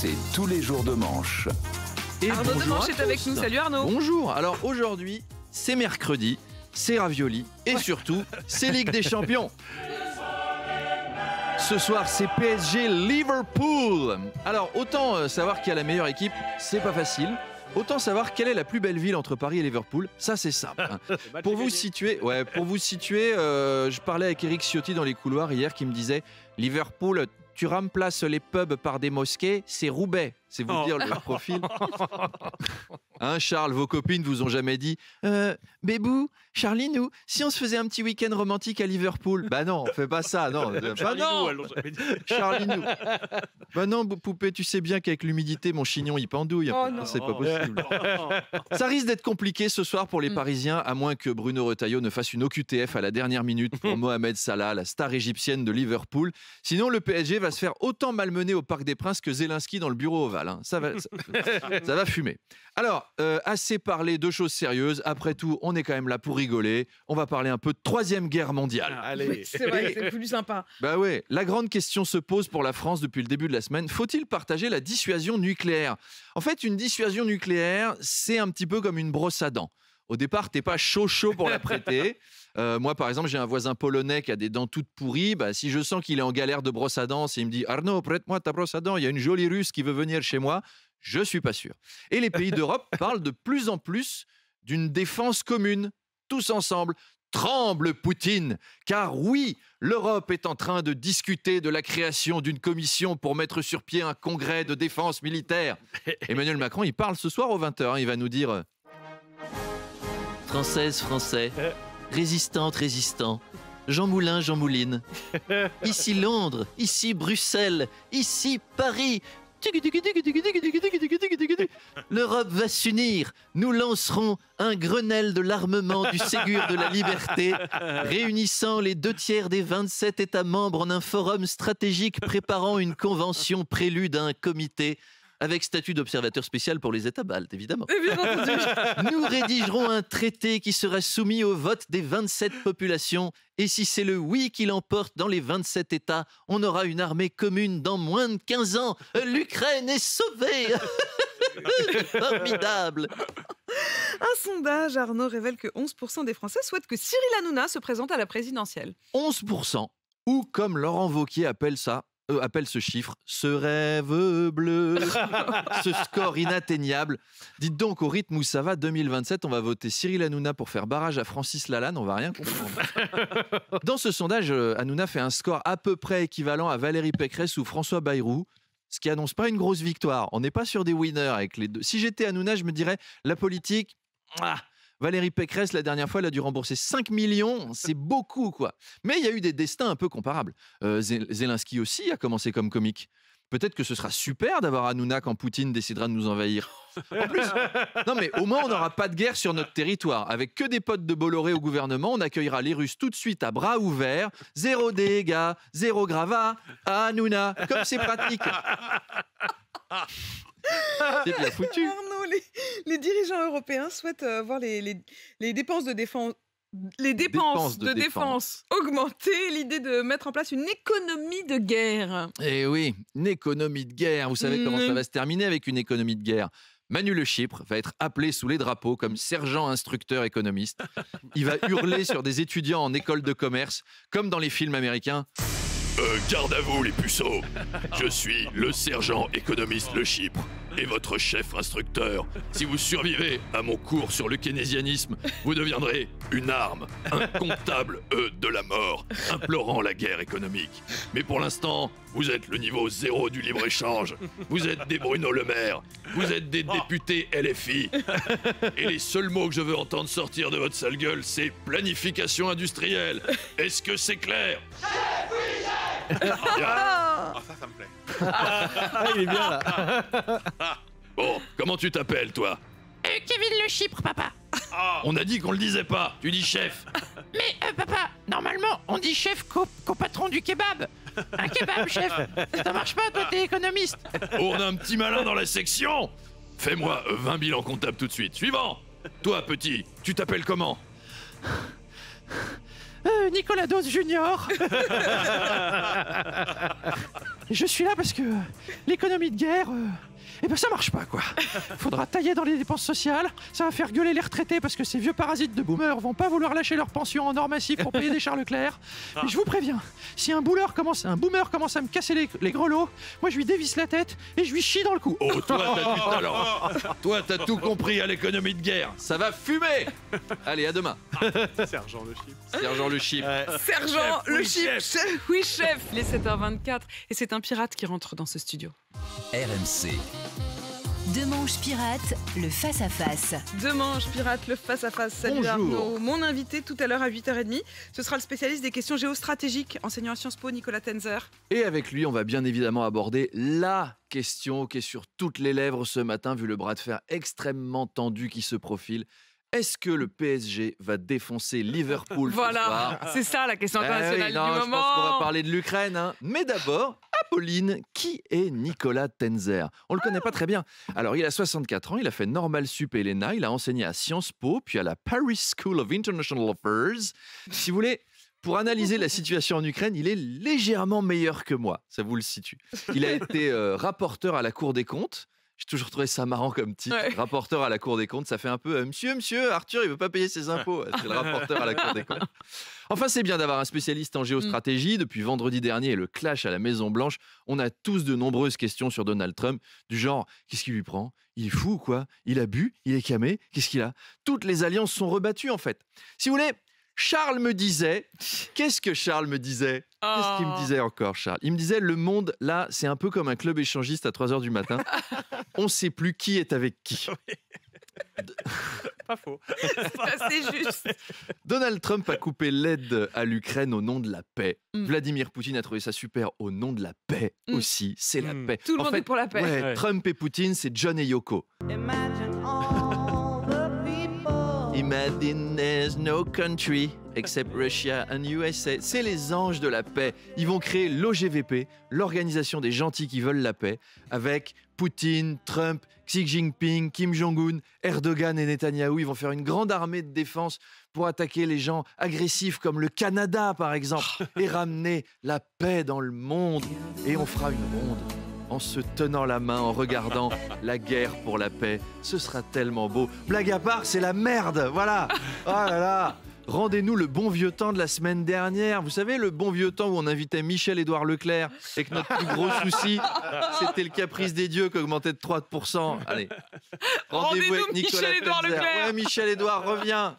c'est tous les jours de manche. Et Arnaud bonjour Demanche à est avec tous. nous. Salut Arnaud. Bonjour. Alors aujourd'hui, c'est mercredi, c'est ravioli et surtout, c'est Ligue des Champions. Ce soir, c'est PSG Liverpool. Alors, autant savoir qui a la meilleure équipe, c'est pas facile. Autant savoir quelle est la plus belle ville entre Paris et Liverpool, ça c'est simple. Pour vous situer, je parlais avec Eric Ciotti dans les couloirs hier qui me disait Liverpool, tu remplaces les pubs par des mosquées, c'est Roubaix. C'est vous dire le profil. Hein, Charles, vos copines vous ont jamais dit Bébou, Charlie-nous, si on se faisait un petit week-end romantique à Liverpool. Bah non, on fait pas ça, non. Bah non, Charlie-nous. Bah non, poupée, tu sais bien qu'avec l'humidité, mon chignon il pendouille. Oh non. C'est pas possible. Ça risque d'être compliqué ce soir pour les Parisiens, à moins que Bruno Retailleau ne fasse une OQTF à la dernière minute pour Mohamed Salah, la star égyptienne de Liverpool. Sinon, le PSG va se faire autant malmener au Parc des Princes que Zelensky dans le bureau ovale. Hein. Ça va fumer. Alors, assez parlé de choses sérieuses. Après tout, on est quand même là pour rigoler. On va parler un peu de Troisième Guerre mondiale. Oui, c'est vrai, c'est plus sympa. Bah ouais, la grande question se pose pour la France depuis le début de la semaine. Faut-il partager la dissuasion nucléaire ? En fait, une dissuasion nucléaire, c'est un petit peu comme une brosse à dents. Au départ, t'es pas chaud pour la prêter. Moi, par exemple, j'ai un voisin polonais qui a des dents toutes pourries. Bah, si je sens qu'il est en galère de brosse à dents, s'il me dit « Arnaud, prête-moi ta brosse à dents, il y a une jolie Russe qui veut venir chez moi », je suis pas sûr. Et les pays d'Europe parlent de plus en plus d'une défense commune, tous ensemble. Tremble Poutine, car oui, l'Europe est en train de discuter de la création d'une commission pour mettre sur pied un congrès de défense militaire. Emmanuel Macron, il parle ce soir aux 20h, il va nous dire « Française, Français, résistante, résistant, Jean Moulin, Jean Mouline, ici Londres, ici Bruxelles, ici Paris, l'Europe va s'unir. Nous lancerons un Grenelle de l'armement du Ségur de la liberté, réunissant les 2/3 des 27 États membres en un forum stratégique préparant une convention prélude à un comité avec statut d'observateur spécial pour les États baltes, évidemment. Et bien entendu. Nous rédigerons un traité qui sera soumis au vote des 27 populations. Et si c'est le oui qui l'emporte dans les 27 États, on aura une armée commune dans moins de 15 ans. L'Ukraine est sauvée. Formidable. Un sondage, Arnaud, révèle que 11% des Français souhaitent que Cyril Hanouna se présente à la présidentielle. 11%, ou comme Laurent Wauquiez appelle ce chiffre, ce rêve bleu, ce score inatteignable. Dites donc, au rythme où ça va, 2027, on va voter Cyril Hanouna pour faire barrage à Francis Lalanne, on va rien comprendre. Dans ce sondage, Hanouna fait un score à peu près équivalent à Valérie Pécresse ou François Bayrou, ce qui annonce pas une grosse victoire. On n'est pas sur des winners avec les deux. Si j'étais Hanouna, je me dirais, la politique... Valérie Pécresse, la dernière fois, elle a dû rembourser 5 millions. C'est beaucoup, quoi. Mais il y a eu des destins un peu comparables. Zelensky aussi a commencé comme comique. Peut-être que ce sera super d'avoir Hanouna quand Poutine décidera de nous envahir. En plus, non mais au moins on n'aura pas de guerre sur notre territoire. Avec que des potes de Bolloré au gouvernement, on accueillira les Russes tout de suite à bras ouverts. 0 dégâts, 0 gravats. Hanouna, comme c'est pratique. C'est bien foutu. Arnaud, les dirigeants européens souhaitent voir les dépenses de défense. Les dépenses de défense augmenter, l'idée de mettre en place une économie de guerre. Eh oui, une économie de guerre. Vous savez comment ça va se terminer avec une économie de guerre. Manu Le Chypre va être appelé sous les drapeaux comme sergent instructeur économiste. Il va hurler sur des étudiants en école de commerce, comme dans les films américains. Garde à vous les puceaux. Je suis le sergent économiste Le Chypre et votre chef instructeur. Si vous survivez à mon cours sur le keynésianisme, vous deviendrez une arme, un comptable de la mort, implorant la guerre économique. Mais pour l'instant, vous êtes le niveau 0 du libre-échange. Vous êtes des Bruno Le Maire. Vous êtes des députés LFI. Et les seuls mots que je veux entendre sortir de votre sale gueule, c'est planification industrielle. Est-ce que c'est clair ? Ça me plaît. Il est bien là. Bon, comment tu t'appelles, toi ? Kevin Le Chypre, papa. On a dit qu'on le disait pas. Tu dis chef. Mais papa, normalement, on dit chef qu'au patron du kebab. Un kebab, chef. Ça marche pas, toi, t'es économiste. On a un petit malin dans la section. Fais-moi 20 bilans comptables tout de suite. Suivant. Toi, petit, tu t'appelles comment ? Nicolas Dose Junior. Et je suis là parce que l'économie de guerre, ça marche pas, quoi. Faudra tailler dans les dépenses sociales, ça va faire gueuler les retraités parce que ces vieux parasites de boomers vont pas vouloir lâcher leur pension en or massif pour payer des Charles Leclerc. Mais je vous préviens, si un boomer commence à me casser les grelots, moi je lui dévisse la tête et je lui chie dans le cou. Oh, toi, t'as du talent. Toi, t'as tout compris à l'économie de guerre. Ça va fumer. Allez, à demain. Sergent le chip. Sergent le chip. Sergent, le oui, chip. Oui, chef. Il est 7h24 et c'est un pirate qui rentre dans ce studio. RMC. Deux manches pirates, le face-à-face. Deux manches pirates, le face-à-face. Salut Bonjour. Arnaud. Mon invité tout à l'heure à 8h30, ce sera le spécialiste des questions géostratégiques, enseignant à Sciences Po, Nicolas Tenzer. Et avec lui, on va bien évidemment aborder la question qui est sur toutes les lèvres ce matin, vu le bras de fer extrêmement tendu qui se profile. Est-ce que le PSG va défoncer Liverpool ce Voilà, soir? c'est ça la question internationale oui, non, du je moment. pense qu'on va parler de l'Ukraine. Hein. Mais d'abord, Apolline, qui est Nicolas Tenzer? On le connaît pas très bien. Alors, il a 64 ans, il a fait Normal Sup et l'ENA, il a enseigné à Sciences Po, puis à la Paris School of International Affairs. Si vous voulez, pour analyser la situation en Ukraine, il est légèrement meilleur que moi, ça vous le situe. Il a été rapporteur à la Cour des comptes. J'ai toujours trouvé ça marrant comme titre. Ouais. Rapporteur à la Cour des comptes, ça fait un peu Monsieur, Arthur, il veut pas payer ses impôts. C'est le rapporteur à la Cour des comptes. Enfin, c'est bien d'avoir un spécialiste en géostratégie. Depuis vendredi dernier et le clash à la Maison-Blanche, on a tous de nombreuses questions sur Donald Trump, du genre qu'est-ce qui lui prend? Il est fou ou quoi? Il a bu? Il est camé? Qu'est-ce qu'il a? Toutes les alliances sont rebattues en fait. Si vous voulez, Charles me disait. Qu'est-ce que Charles me disait? Qu'est-ce qu'il me disait encore, Charles? Il me disait le monde, là, c'est un peu comme un club échangiste à 3h du matin. On ne sait plus qui est avec qui. Pas faux. C'est assez juste. Donald Trump a coupé l'aide à l'Ukraine au nom de la paix. Vladimir Poutine a trouvé ça super au nom de la paix aussi. C'est la paix. Tout le En monde fait, est pour la paix. ouais, Trump et Poutine, c'est John et Yoko. Imagine there's no country except Russia and USA. C'est les anges de la paix. Ils vont créer l'OGVP, l'organisation des gentils qui veulent la paix, avec Poutine, Trump, Xi Jinping, Kim Jong-un, Erdogan et Netanyahou. Ils vont faire une grande armée de défense pour attaquer les gens agressifs comme le Canada, par exemple, et ramener la paix dans le monde. Et on fera une ronde en se tenant la main, en regardant la guerre pour la paix. Ce sera tellement beau. Blague à part, c'est la merde, voilà. Oh là là. Rendez-nous le bon vieux temps de la semaine dernière. Vous savez, le bon vieux temps où on invitait Michel-Édouard Leclerc et que notre plus gros souci, c'était le caprice des dieux qui augmentait de 3%. Allez, rendez-vous avec Nicolas Michel-Édouard Tenzer. Leclerc. Ouais, Michel-Édouard, reviens.